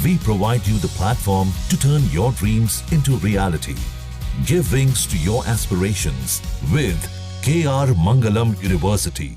We provide you the platform to turn your dreams into reality. Give wings to your aspirations with KR Mangalam University.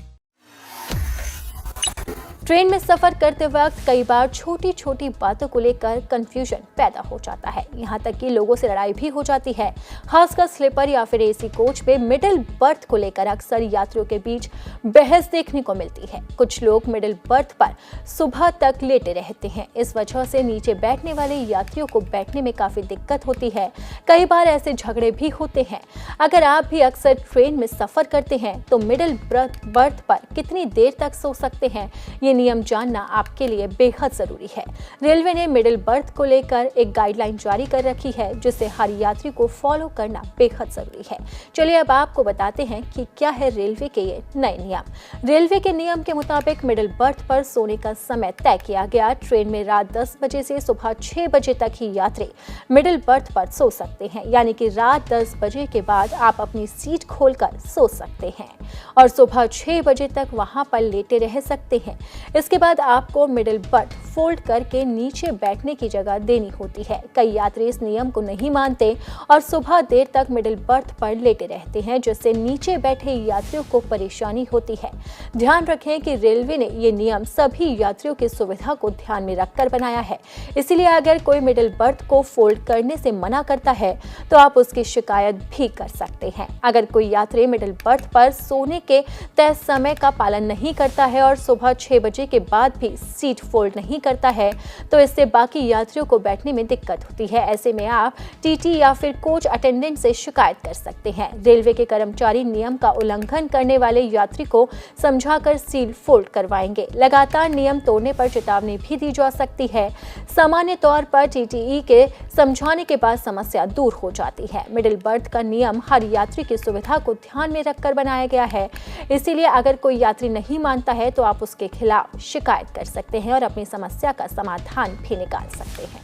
Train में सफर करते वक्त कई बार छोटी छोटी बातों को लेकर कंफ्यूजन पैदा हो जाता है। यहाँ तक कि लोगों से लड़ाई भी हो जाती है। खासकर स्लीपर या फिर एसी कोच में मिडिल बर्थ को लेकर अक्सर यात्रियों के बीच बहस देखने को मिलती है। कुछ लोग मिडिल बर्थ पर सुबह तक लेटे रहते हैं। इस वजह से नीचे बैठने वाले यात्रियों को बैठने में काफी दिक्कत होती है। कई बार ऐसे झगड़े भी होते हैं। अगर आप भी अक्सर ट्रेन में सफर करते हैं तो मिडिल बर्थ पर कितनी देर तक सो सकते हैं, ये नियम जानना आपके लिए बेहद जरूरी है। रेलवे ने मिडिल बर्थ को लेकर एक गाइडलाइन जारी कर रखी है, जिसे हर यात्री को फॉलो करना बेहद जरूरी है। चलिए अब आपको बताते हैं कि क्या है रेलवे के ये नए नियम। रेलवे के नियम के मुताबिक मिडिल बर्थ पर सोने का समय तय किया गया। ट्रेन में रात 10 बजे से सुबह 6 बजे तक ही यात्री मिडिल बर्थ पर सो सकते हैं, यानी कि रात 10 बजे के बाद आप अपनी सीट खोलकर सो सकते हैं और सुबह 6 बजे तक वहां पर लेटे रह सकते हैं। इसके बाद आपको मिडिल बर्थ फोल्ड करके नीचे बैठने की जगह देनी होती है। कई यात्री इस नियम को नहीं मानते और सुबह देर तक मिडिल बर्थ पर लेटे रहते हैं, जिससे नीचे बैठे यात्रियों को परेशानी होती है। ध्यान रखें कि रेलवे ने ये नियम सभी यात्रियों की सुविधा को ध्यान में रखकर बनाया है। इसीलिए अगर कोई मिडिल बर्थ को फोल्ड करने से मना करता है तो आप उसकी शिकायत भी कर सकते हैं। अगर कोई यात्री मिडिल बर्थ पर सोने के तय समय का पालन नहीं करता है और सुबह 6 बजे के बाद भी सीट फोल्ड नहीं करता है तो इससे बाकी यात्रियों को बैठने में दिक्कत होती है। ऐसे में आप टीटी या फिर कोच अटेंडेंट से शिकायत कर सकते हैं। रेलवे के कर्मचारी नियम का उल्लंघन करने वाले यात्री को समझाकर सीट फोल्ड करवाएंगे। लगातार नियम तोड़ने पर चेतावनी भी दी जा सकती है। सामान्य तौर पर टीटीई के समझाने के बाद समस्या दूर हो जाती है। मिडिल बर्थ का नियम हर यात्री की सुविधा को ध्यान में रखकर बनाया गया है। इसीलिए अगर कोई यात्री नहीं मानता है तो आप उसके खिलाफ शिकायत कर सकते हैं और अपनी समस्या का समाधान भी निकाल सकते हैं।